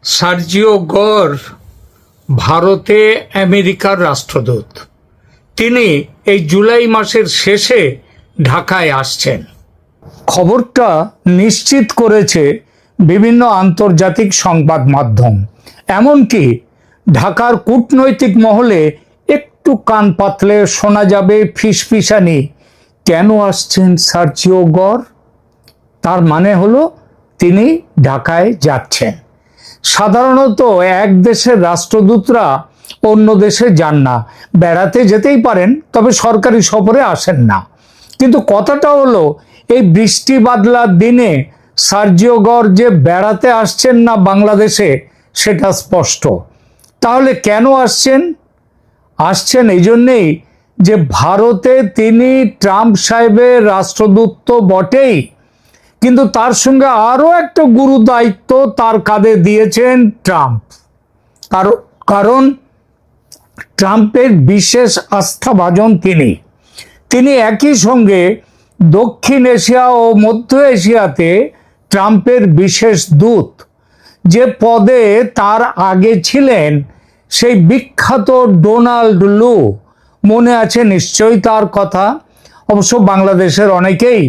Sergio গর ভারতে আমেরিকার রাষ্ট্রদূত। তিনি এই জুলাই মাসের শেষে ঢাকায় আসছেন। খবরটা নিশ্চিত করেছে বিভিন্ন আন্তর্জাতিক সংবাদ মাধ্যম। এমনকি ঢাকার কূটনৈতিক মহলে একটু কান পাতলে শোনা যাবে ফিসফিসানি, কেন আসছেন সার্জিও গর? তার মানে হলো তিনি ঢাকায় যাচ্ছেন। সাধারণত এক দেশের রাষ্ট্রদূতরা অন্য দেশে যান না, বেড়াতে যেতেই পারেন, তবে সরকারি সফরে আসেন না। কিন্তু কথাটা হলো এই বৃষ্টি বাদলার দিনে সার্জিও গর যে বেড়াতে আসছেন না বাংলাদেশে, সেটা স্পষ্ট। তাহলে কেন আসছেন? আসছেন এই জন্যেই যে ভারতে তিনি ট্রাম্প সাহেবের রাষ্ট্রদূত তো বটেই, কিন্তু তার সঙ্গে আরো একটা গুরু দায়িত্ব তার কাঁধে দিয়েছেন ট্রাম্প। কারণ ট্রাম্পের বিশেষ আস্থাভাজন তিনি একই সঙ্গে দক্ষিণ এশিয়া ও মধ্য এশিয়াতে ট্রাম্পের বিশেষ দূত। যে পদে তার আগে ছিলেন সেই বিখ্যাত ডোনাল্ড লু, মনে আছে নিশ্চয়ই তার কথা। অবশ্য বাংলাদেশের অনেকেই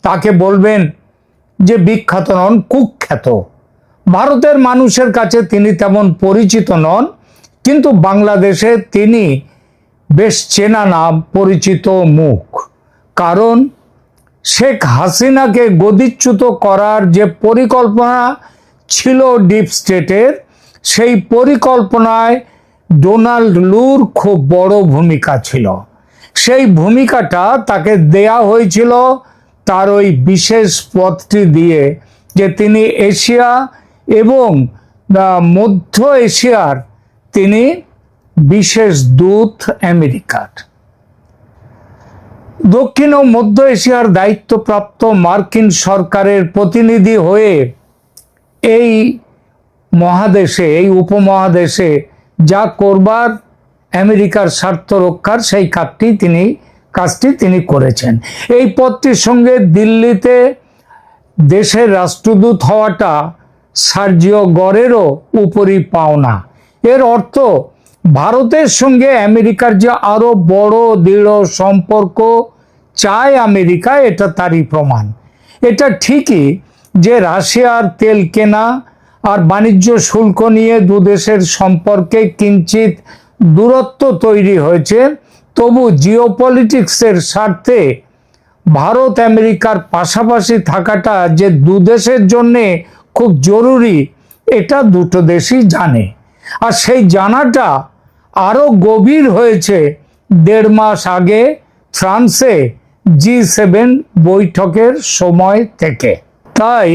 তাকে বলবেন যে বিখ্যাত নন, কুখ্যাত। ভারতের মানুষের কাছে তিনি তেমন পরিচিত নন, কিন্তু বাংলাদেশে তিনি বেশ চেনা নাম, পরিচিত মুখ। কারণ শেখ হাসিনাকে গদিচ্যুত করার যে পরিকল্পনা ছিল ডিপ স্টেটের, সেই পরিকল্পনায় ডোনাল্ড লুর খুব বড় ভূমিকা ছিল। সেই ভূমিকাটা তাকে দেয়া হয়েছিল তার ওই বিশেষ পদটি দিয়ে, যে তিনি এশিয়া এবং মধ্য এশিয়ার তিনি বিশেষ দূত আমেরিকার। দক্ষিণ ও মধ্য এশিয়ার দায়িত্বপ্রাপ্ত মার্কিন সরকারের প্রতিনিধি হয়ে এই মহাদেশে, এই উপমহাদেশে যা করবার আমেরিকার স্বার্থ রক্ষার, সেই কাজটি তিনি করেছেন। এই পদটির সঙ্গে দিল্লিতে দেশের রাষ্ট্রদূত হওয়াটা সার্জিও গরেরও উপরি পাওনা। এর অর্থ ভারতের সঙ্গে আমেরিকার যে আরো বড় দৃঢ় সম্পর্ক চায় আমেরিকা, এটা তারই প্রমাণ। এটা ঠিকই যে রাশিয়ার তেল কেনা আর বাণিজ্য শুল্ক নিয়ে দুদেশের সম্পর্কে কিঞ্চিত দূরত্ব তৈরি হয়েছে, তবু জিওপলিটিক্সের স্বার্থে ভারত আমেরিকার পাশাপাশি থাকাটা যে দুদেশের জন্য খুব জরুরি, এটা দুটো দেশই জানে। আর সেই জানাটা আরো গভীর হয়েছে 1.5 মাস আগে ফ্রান্সে G7 বৈঠকের সময় থেকে। তাই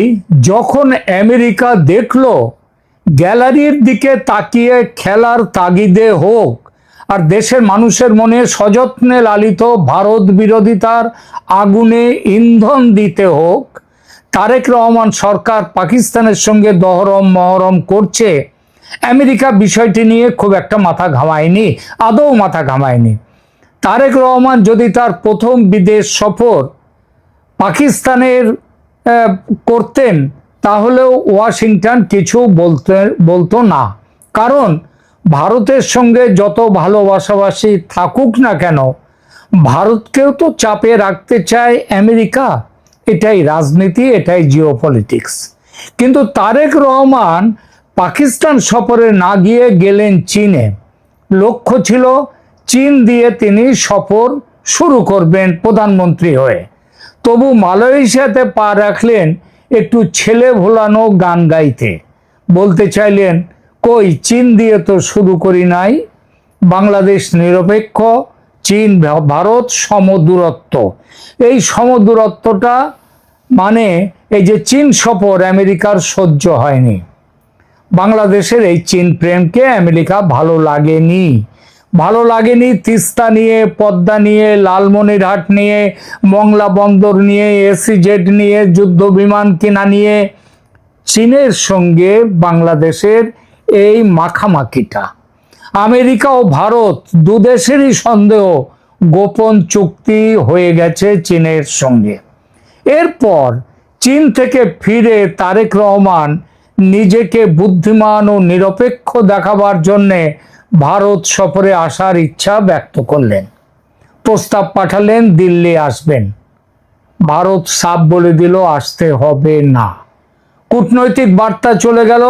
যখন আমেরিকা দেখলো গ্যালারির দিকে তাকিয়ে খেলার তাগিদে হোক আর দেশের মানুষের মনে সযত্নে লালিত ভারত বিরোধিতার আগুনে ইন্ধন দিতে হোক, তারেক রহমান সরকার পাকিস্তানের সঙ্গে দহরম মহরম করছে, আমেরিকা বিষয়টি নিয়ে খুব একটা মাথা ঘামায়নি, আদৌ মাথা ঘামায়নি। তারেক রহমান যদি তার প্রথম বিদেশ সফর পাকিস্তানের করতেন, তাহলেও ওয়াশিংটন কিছু বলতো না। কারণ ভারতের সঙ্গে যত ভালোবাসাবাসি থাকুক না কেন, ভারতকেও তো চাপে রাখতে চায় আমেরিকা। এটাই রাজনীতি, এটাই জিওপলিটিক্স। কিন্তু তারেক রহমান পাকিস্তান সফরে না গিয়ে গেলেন চীনে। লক্ষ্য ছিল চীন দিয়ে তিনি সফর শুরু করবেন প্রধানমন্ত্রী হয়ে। তবু মালয়েশিয়াতে পা রাখলেন একটু ছেলে ভোলানো গান গাইতে। বলতে চাইলেন, কই চীন দিয়ে তো শুরু করি নাই, বাংলাদেশ নিরপেক্ষ, চীন ভারত সমদূরত্ব। এই সমদূরত্বটা মানে এই যে চীন সফর আমেরিকার সহ্য হয়নি। বাংলাদেশের এই চীন প্রেমকে আমেরিকা ভালো লাগেনি। তিস্তা নিয়ে, পদ্মা নিয়ে, লালমনিরহাট নিয়ে, মংলা বন্দর নিয়ে, SEZ নিয়ে, যুদ্ধ বিমান কিনা নিয়ে চীনের সঙ্গে বাংলাদেশের এই মাখামাখিটা। আমেরিকা ও ভারত দুদেশেরই সন্দেহ গোপন চুক্তি হয়ে গেছে চীনের সঙ্গে। এরপর চীন থেকে ফিরে তারেক রহমান নিজেকে বুদ্ধিমান ও নিরপেক্ষ দেখাবার জন্যে ভারত সফরে আসার ইচ্ছা ব্যক্ত করলেন। প্রস্তাব পাঠালেন দিল্লি আসবেন। ভারত সাফ বলে দিল আসতে হবে না। কূটনৈতিক বার্তা চলে গেল,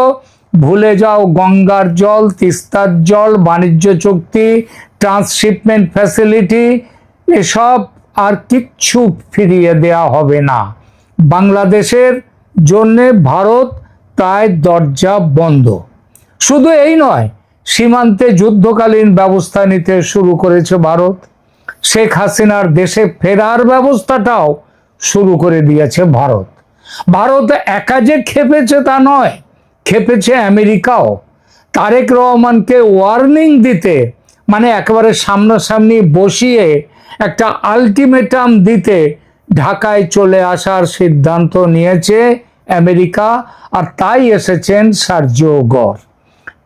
ভুলে যাও গঙ্গার জল, তিস্তার জল, বাণিজ্য চুক্তি, ট্রান্সশিপমেন্ট ফ্যাসিলিটি, এসব আর কিচ্ছু ফিরিয়ে দেয়া হবে না। বাংলাদেশের জন্যে ভারত প্রায় দরজা বন্ধ। শুধু এই নয়, সীমান্তে যুদ্ধকালীন ব্যবস্থা নিতে শুরু করেছে ভারত। শেখ হাসিনার দেশে ফেরার ব্যবস্থাটাও শুরু করে দিয়েছে ভারত। ভারত একা যে খেপেছে তা নয়, খেপেছে আমেরিকাও। তারেক রহমানকে ওয়ার্নিং দিতে, মানে একেবারে সামনাসামনি বসিয়ে একটা আলটিমেটাম দিতে ঢাকায় চলে আসার সিদ্ধান্ত নিয়েছে আমেরিকা, আর তাই এসেছেন সার্জিও গর।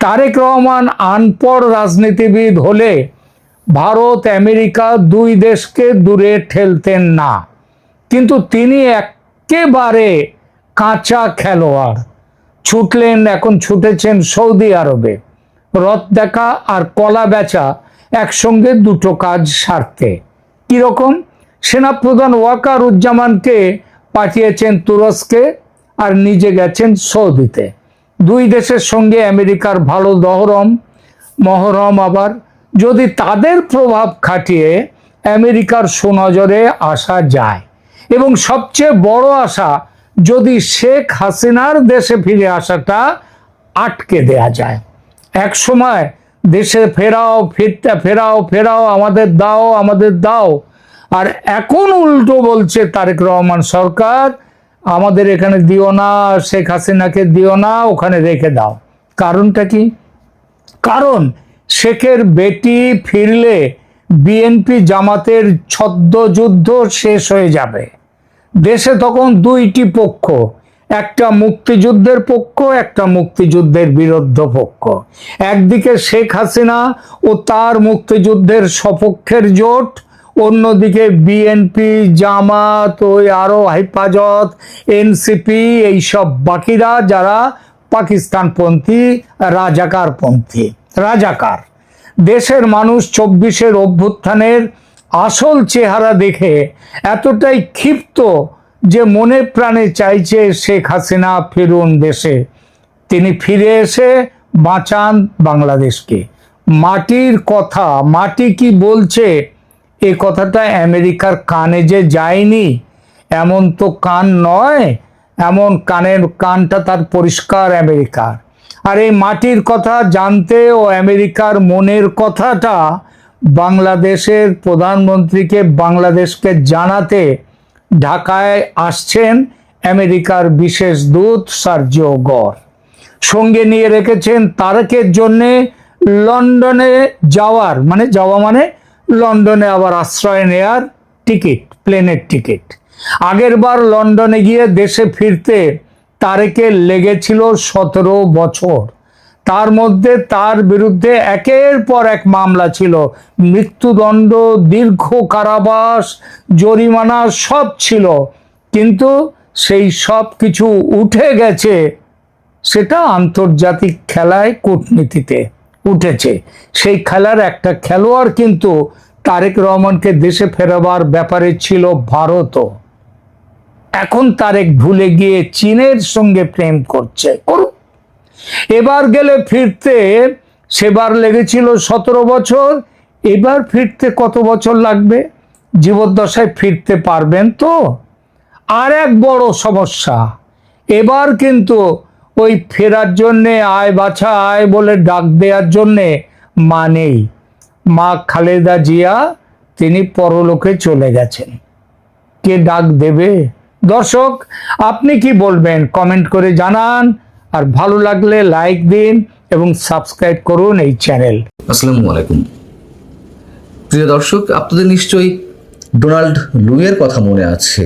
তারেক রহমান আনপড় রাজনীতিবিদ হলে ভারত আমেরিকা দুই দেশকে দূরে ঠেলতেন না, কিন্তু তিনি একেবারে কাঁচা খেলোয়াড়। এখন ছুটেছেন সৌদি আরবে। রথ দেখা আর কলা বেচা একসঙ্গে দুটো কাজ সারতে। কিরকম? সেনাপ্রধান ওয়াকারুজ্জামানকে পাঠিয়েছেন তুরস্কে আর নিজে গেছেন সৌদিতে। দুই দেশের সঙ্গে আমেরিকার ভালো মহরম। আবার যদি তাদের প্রভাব খাটিয়ে আমেরিকার সুনজরে আসা যায়, এবং সবচেয়ে বড় আশা, যদি শেখ হাসিনার দেশে ফিরে আসাটা আটকে দেয়া যায়। এক সময় দেশে ফেরাও, আমাদের দাও। আর এখন উল্টো বলছে তারেক রহমান সরকার, আমাদের এখানে দিও না, শেখ হাসিনাকে দিও না, ওখানে রেখে দাও। কারণটা কি? কারণ শেখের বেটি ফিরলে বিএনপি জামাতের ছদ্মযুদ্ধ শেষ হয়ে যাবে। দেশে তখন দুইটি পক্ষ, একটা মুক্তিযুদ্ধের পক্ষ, একটা মুক্তিযুদ্ধের বিরুদ্ধ পক্ষ। একদিকে শেখ হাসিনা ও তার মুক্তিযুদ্ধের সপক্ষের জোট, অন্যদিকে বিএনপি, জামাত, ওই আরো হেফাজত, এনসিপি, এইসব বাকিরা যারা পাকিস্তানপন্থী, রাজাকার। দেশের মানুষ 24-এর অভ্যুত্থানের আসল চেহারা দেখে এতটাই ক্ষিপ্ত যে মনে প্রাণে চাইছে শেখ হাসিনা ফিরুন দেশে। তিনি ফিরে এসে বাঁচান বাংলাদেশকে। মাটির কথা, মাটি কি বলছে এ কথাটা আমেরিকার কানে যে যায়নি এমন তো কান নয়, এমন কানটা তার পরিষ্কার আমেরিকার। আর এই মাটির কথা জানতে ও আমেরিকার মনের কথাটা বাংলাদেশের প্রধানমন্ত্রীকে বাংলাদেশকে জানাতে ঢাকায় আসছেন আমেরিকার বিশেষ দূত সার্জিও গর। সঙ্গে নিয়ে রেখেছেন তারেকের জন্যে লন্ডনে যাওয়া মানে লন্ডনে আবার আশ্রয় নেয়ার টিকিট, প্লেনের টিকিট। আগের বার লন্ডনে গিয়ে দেশে ফিরতে তারেকের লেগেছিল 17 বছর। তার মধ্যে তার বিরুদ্ধে একের পর এক মামলা ছিল, মৃত্যুদণ্ড, দীর্ঘ কারাবাস, জরিমানা সব ছিল। কিন্তু সেই সব কিছু উঠে গেছে, সেটা আন্তর্জাতিক খেলায়, কূটনীতিতে উঠেছে। সেই খেলার একটা খেলোয়াড় কিন্তু তারেক রহমানকে দেশে ফেরাবার ব্যাপারে ছিল ভারতও। এখন তারেক ভুলে গিয়ে চীনের সঙ্গে প্রেম করছে। এবার গেলে ফিরতে, সেবার লেগেছিল 17 বছর, এবার ফিরতে কত বছর লাগবে? জীবদ্দশায় ফিরতে পারবেন তো? আর এক বড় সমস্যা, এবার কিন্তু ওই ফেরার জন্যে আয় বাছা আয় বলে ডাক দেওয়ার জন্যে মা নেই। মা খালেদা জিয়া তিনি পরলোকে চলে গেছেন, কে ডাক দেবে? দর্শক, আপনি কি বলবেন কমেন্ট করে জানান, আর ভালো লাগলে লাইক দিন এবং সাবস্ক্রাইব করুন এই চ্যানেল। আসসালামু আলাইকুম প্রিয় দর্শক, আপনাদের নিশ্চয়ই ডোনাল্ড লুইয়ের কথা মনে আছে,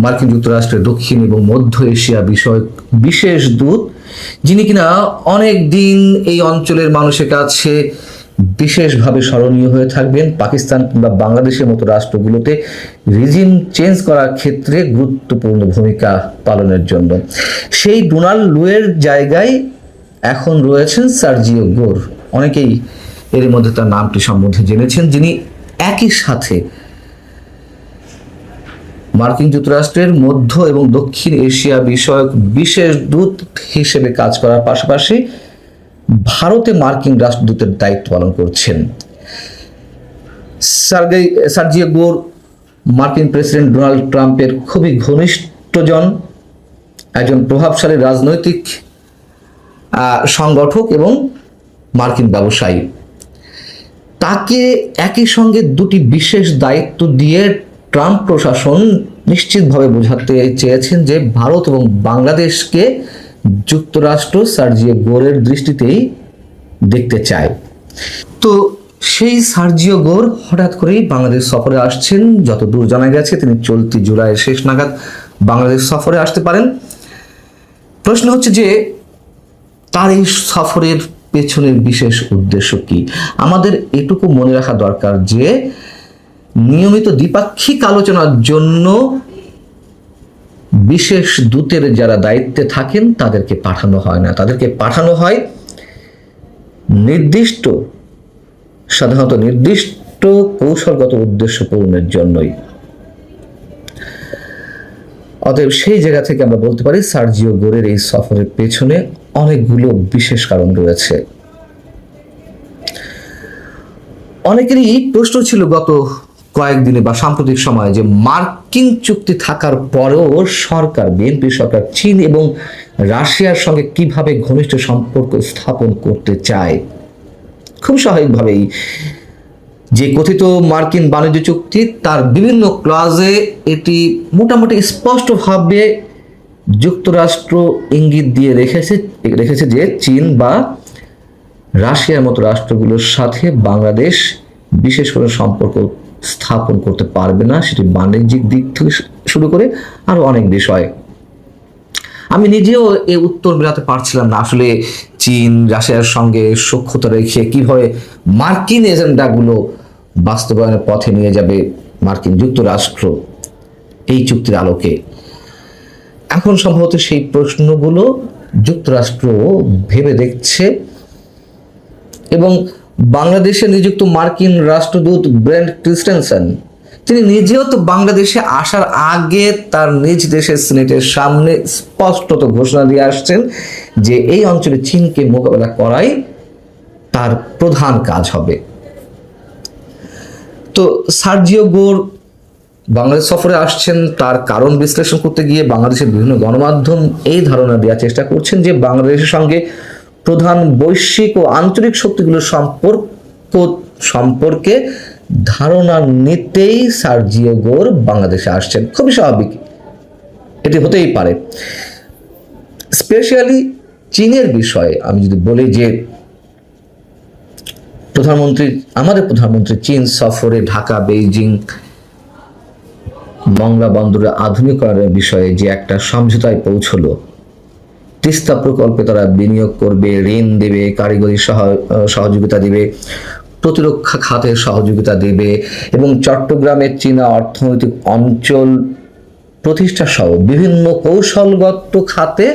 মার্কিন যুক্তরাষ্ট্রের দক্ষিণ এবং মধ্য এশিয়া বিষয়ক বিশেষ দূত, যিনি কিনা অনেক দিন এই অঞ্চলের মানুষের কাছে বিশেষভাবে স্মরণীয় হয়ে থাকবেন। পাকিস্তান কিংবা বাংলাদেশের মতো রাষ্ট্রগুলোতে রিজিম চেঞ্জ করার ক্ষেত্রে গুরুত্বপূর্ণ ভূমিকা পালনের জন্য। সেই ডোনাল্ড লুয়ের জায়গায় এখন রয়েছেন সার্জিও গোর। অনেকেই এর মধ্যে তার নামটি সম্বন্ধে জেনেছেন, যিনি একই সাথে মার্কিন যুক্তরাষ্ট্রের মধ্য এবং দক্ষিণ এশিয়া বিষয়ক বিশেষ দূত হিসেবে কাজ করার পাশাপাশি ভারতে মার্কিন রাষ্ট্রদূতের দায়িত্ব পালন করছেন। সার্জিও গোর মার্কিন প্রেসিডেন্ট ডোনাল্ড ট্রাম্পের খুবই ঘনিষ্ঠজন, একজন প্রভাবশালী রাজনৈতিক সংগঠক এবং মার্কিন ব্যবসায়ী। তাকে একই সঙ্গে দুটি বিশেষ দায়িত্ব দিয়ে ট্রাম্প প্রশাসন নিশ্চিতভাবে বোঝাতে চেয়েছেন যে ভারত এবং বাংলাদেশকে যুক্তরাষ্ট্র সার্জিও গোরের দৃষ্টিতেই দেখতে চায়। তো সেই সার্জিও গোর হঠাৎ করেই বাংলাদেশ সফরে আসছেন। যতদূর জানা গেছে তিনি চলতি জুলাইয়ের শেষ নাগাদ বাংলাদেশ সফরে আসতে পারেন। প্রশ্ন হচ্ছে যে তার এই সফরের পেছনের বিশেষ উদ্দেশ্য কি? আমাদের এটুকু মনে রাখা দরকার যে নিয়মিত দ্বিপাক্ষিক আলোচনার জন্য বিশেষ দূতের যারা দায়িত্বে থাকেন তাদেরকে পাঠানো হয় না, তাদেরকে পাঠানো হয় সাধারণত নির্দিষ্ট কৌশলগত উদ্দেশ্য পূরণের জন্যই। অতএব সেই জায়গা থেকে আমরা বলতে পারি সার্জিও গোরের এই সফরের পেছনে অনেকগুলো বিশেষ কারণ রয়েছে। অনেকেরই প্রশ্ন ছিল গত কয়েকদিনে বা সাম্প্রতিক সময়ে যে মার্কিন চুক্তি থাকার পরেও সরকার, বিএনপি সরকার চীন এবং রাশিয়ার সঙ্গে কিভাবে ঘনিষ্ঠ সম্পর্ক স্থাপন করতে চায়। খুব স্বাভাবিকভাবেই যে কথিত মার্কিন বাণিজ্য চুক্তি তার বিভিন্ন ক্লজে এটি মোটামুটি স্পষ্টভাবে যুক্তরাষ্ট্র ইঙ্গিত দিয়ে রেখেছে যে চীন বা রাশিয়ার মতো রাষ্ট্রগুলোর সাথে বাংলাদেশ বিশেষ করে সম্পর্ক স্থাপন করতে পারবে না, সেটি বাণিজ্যিক দিক থেকে শুরু করে আরো অনেক বিষয়। আমি নিজেও এই উত্তর মেলাতে পারছিলাম না, আসলে চীন রাশিয়ার সঙ্গে সখ্যতা রেখে কিভাবে মার্কিন এজেন্ডাগুলো বাস্তবায়নের পথে নিয়ে যাবে মার্কিন যুক্তরাষ্ট্র এই চুক্তির আলোকে। এখন সম্ভবত সেই প্রশ্নগুলো যুক্তরাষ্ট্র ভেবে দেখছে এবং বাংলাদেশে নিযুক্ত মার্কিন রাষ্ট্রদূত ব্রেন্ট ক্রিস্টেনসেন তিনি নিজেও তো বাংলাদেশে আসার আগে তার নিজ দেশের সিনেটের সামনে স্পষ্টত ঘোষণা দিয়ে আসছেন যে এই অঞ্চলে চীনকে মোকাবেলা করাই তার প্রধান কাজ হবে। তো সার্জিও গোর বাংলাদেশ সফরে আসছেন, তার কারণ বিশ্লেষণ করতে গিয়ে বাংলাদেশের বিভিন্ন গণমাধ্যম এই ধারণা দেওয়ার চেষ্টা করছেন যে বাংলাদেশের সঙ্গে প্রধান বৈশ্বিক ও আঞ্চলিক শক্তিগুলোর সম্পর্কে ধারণা নিতেই সার্জিও গোর বাংলাদেশে আসছেন। খুবই স্বাভাবিক, এটি হতেই পারে। স্পেশালি চীনের বিষয়ে আমি যদি বলি যে আমাদের প্রধানমন্ত্রী চীন সফরে ঢাকা, বেইজিং, মংলা বন্দরের আধুনিকরণের বিষয়ে যে একটা সমঝোতায় পৌঁছলো, তিস্তা প্রকল্পে তারা বিনিয়োগ করবে, ঋণ দেবে, কারিগরি সহযোগিতা দেবে, প্রতিরক্ষা খাতে সহযোগিতা দেবে এবং চট্টগ্রামের চীনা অর্থনৈতিক অঞ্চল প্রতিষ্ঠা সহ বিভিন্ন কৌশলগত খাতে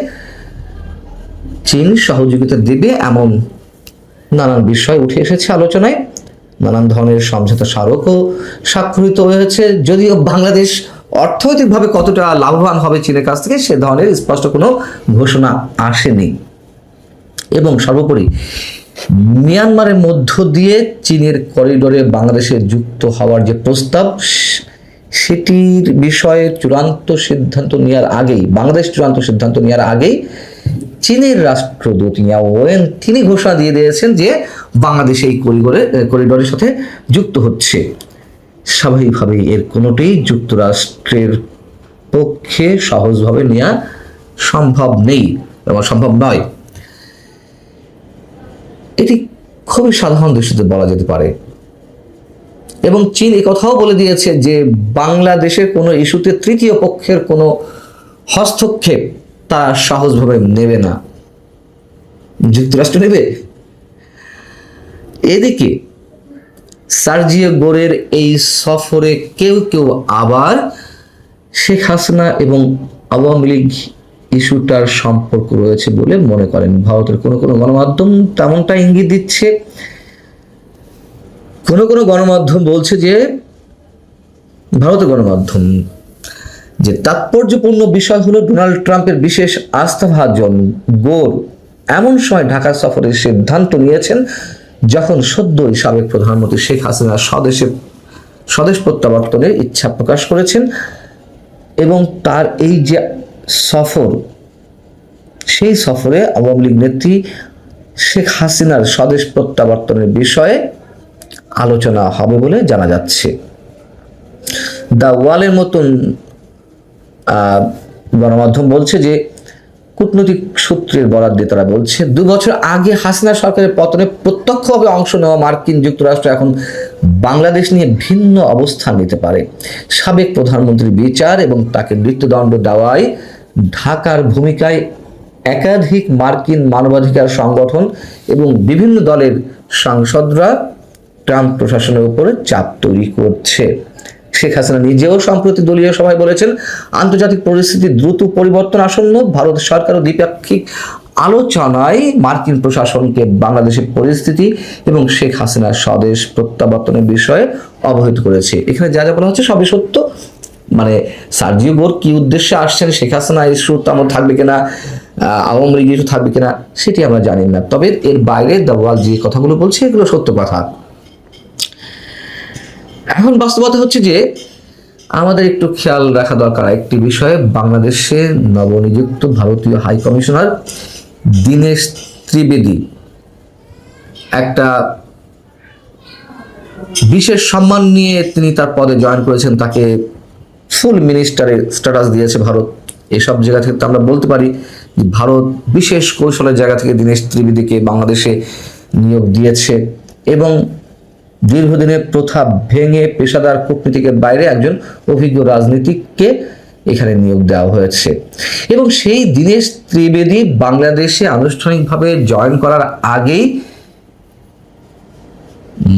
চীন সহযোগিতা দেবে, এমন নানান বিষয় উঠে এসেছে আলোচনায়। নানান ধরনের সমঝোতা স্মারকও স্বাক্ষরিত হয়েছে, যদিও বাংলাদেশ অর্থনৈতিকভাবে কতটা লাভবান হবে চীনের কাছ থেকে সে ধরনের স্পষ্ট কোনো ঘোষণা আসেনি। এবং সর্বোপরি মিয়ানমারের মধ্য দিয়ে চীনের করিডোরে বাংলাদেশের যুক্ত হওয়ার যে প্রস্তাব, সেটির বিষয়ে বাংলাদেশ চূড়ান্ত সিদ্ধান্ত নেওয়ার আগেই চীনের রাষ্ট্রদূত ইয়াও ওয়েন তিনি ঘোষণা দিয়ে দিয়েছেন যে বাংলাদেশ এই করিডোরের সাথে যুক্ত হচ্ছে। স্বাভাবিকভাবেই এর কোনোটাই যুক্তরাষ্ট্রের পক্ষে সহজভাবে নেওয়া সম্ভব নয়। এটি খুবই সাধারণ দৃষ্টিতে বলা যেতে পারে। এবং চীন কথাও বলে দিয়েছে যে বাংলাদেশের কোনো ইস্যুতে তৃতীয় পক্ষের কোনো হস্তক্ষেপ তারা সহজভাবে নেবে না। যুক্তরাষ্ট্র নেবে? এদিকে সার্জিও গোরের এই সফরে কেউ কেউ আবার শেখ হাসিনা এবং আওয়ামী লীগ ইস্যুটার সম্পর্ক রয়েছে বলে মনে করেন। ভারতের কোনো কোনো গণমাধ্যম তেমনটা ইঙ্গিত দিচ্ছে, কোনো কোনো গণমাধ্যম বলছে যে, ভারতের গণমাধ্যম, যে তাৎপর্যপূর্ণ বিষয় হলো ডোনাল্ড ট্রাম্পের বিশেষ আস্থাভাজন গোর এমন সময় ঢাকা সফরের সিদ্ধান্ত নিয়েছেন যখন সদ্যই সাবেক প্রধানমন্ত্রী শেখ হাসিনা স্বদেশ প্রত্যাবর্তনের ইচ্ছা প্রকাশ করেছেন এবং তার এই যে সফর, সেই সফরে আওয়ামী লীগ নেত্রী শেখ হাসিনার স্বদেশ প্রত্যাবর্তনের বিষয়ে আলোচনা হবে বলে জানা যাচ্ছে। দ্য ওয়ালের মতন গণমাধ্যম বলছে যে, কূটনৈতিক সূত্রের বরাত দিয়ে তারা বলছে, 2 বছর আগে হাসিনা সরকারের পতনে প্রত্যক্ষভাবে অংশ নেওয়া মার্কিন যুক্তরাষ্ট্র এখন বাংলাদেশ নিয়ে ভিন্ন অবস্থান নিতে পারে। সাবেক প্রধানমন্ত্রীর বিচার এবং তাকে মৃত্যুদণ্ড দেওয়ায় ঢাকার ভূমিকায় একাধিক মার্কিন মানবাধিকার সংগঠন এবং বিভিন্ন দলের সাংসদরা ট্রাম্প প্রশাসনের উপরে চাপ তৈরি করছে। শেখ হাসিনা নিজেও সম্প্রতি দলীয় সভায় বলেছেন, আন্তর্জাতিক পরিস্থিতি দ্রুত পরিবর্তন আসন্ন। ভারত সরকারও দ্বিপাক্ষিক আলোচনায় মার্কিন প্রশাসনকে বাংলাদেশের পরিস্থিতি এবং শেখ হাসিনার স্বদেশ প্রত্যাবর্তনের বিষয়ে অবহিত করেছে। এখানে যা যা বলা হচ্ছে সবই সত্য। মানে সার্জিও গোর কি উদ্দেশ্যে আসছেন, শেখ হাসিনা ইস্যু তেমন থাকবে কিনা, আওয়ামী লীগ ইস্যু থাকবে কিনা, সেটি আমরা জানি না। তবে এর বাইরে দ্য ওয়াল যে কথাগুলো বলছে এগুলো সত্য কথা। এখন বাস্তবতা হচ্ছে যে, আমাদের একটু খেয়াল রাখা দরকার একটি বিষয়ে। বাংলাদেশে নবনিযুক্ত ভারতীয় হাই কমিশনার দীনেশ ত্রিবেদী একটা বিশেষ সম্মান নিয়ে তিনি তার পদে জয়েন করেছেন। তাকে ফুল মিনিস্টারের স্ট্যাটাস দিয়েছে ভারত। এসব জায়গা থেকে তো আমরা বলতে পারি যে ভারত বিশেষ কৌশলের জায়গা থেকে দীনেশ ত্রিবেদীকে বাংলাদেশে নিয়োগ দিয়েছে এবং দীর্ঘদিনের প্রথা ভেঙে পেশাদার কূটনীতিকের বাইরে একজন অভিজ্ঞ রাজনীতিককে এখানে নিয়োগ দেওয়া হয়েছে। এবং সেই দীনেশ ত্রিবেদী বাংলাদেশে আনুষ্ঠানিকভাবে জয়েন করার আগেই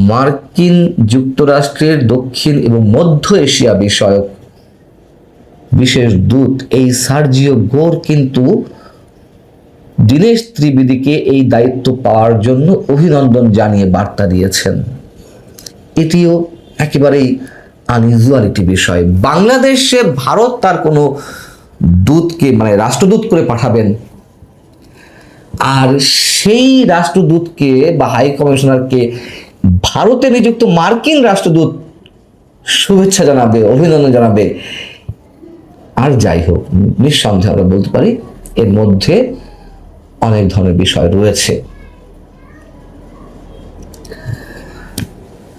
মার্কিন যুক্তরাষ্ট্রের দক্ষিণ এবং মধ্য এশিয়া বিষয়ক বিশেষ দূত এই সার্জিও গোর কিন্তু দীনেশ ত্রিবেদীকে এই দায়িত্ব পাওয়ার জন্য অভিনন্দন জানিয়ে বার্তা দিয়েছেন। এটিও একেবারেই আনইউজুয়াল একটি বিষয়। বাংলাদেশে ভারত তার কোনো দূতকে মানে রাষ্ট্রদূত করে পাঠাবেন, আর সেই রাষ্ট্রদূতকে বা হাই কমিশনারকে ভারতে নিযুক্ত মার্কিন রাষ্ট্রদূত শুভেচ্ছা জানাবে, অভিনন্দন জানাবে। আর যাই হোক, নিঃসন্দেহে আমরা বলতে পারি এর মধ্যে অনেক ধরনের বিষয় রয়েছে।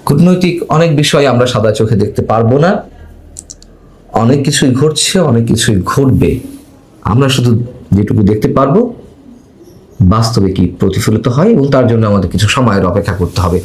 কূটনৈতিক অনেক বিষয় আমরা সাদা চোখে দেখতে পারবো না। অনেক কিছুই ঘটছে, অনেক কিছুই ঘটবে। আমরা শুধু যেটুকু দেখতে পারবো বাস্তবে কি প্রতিফলিত হয় এবং তার জন্য আমাদের কিছু সময়ের অপেক্ষা করতে হবে।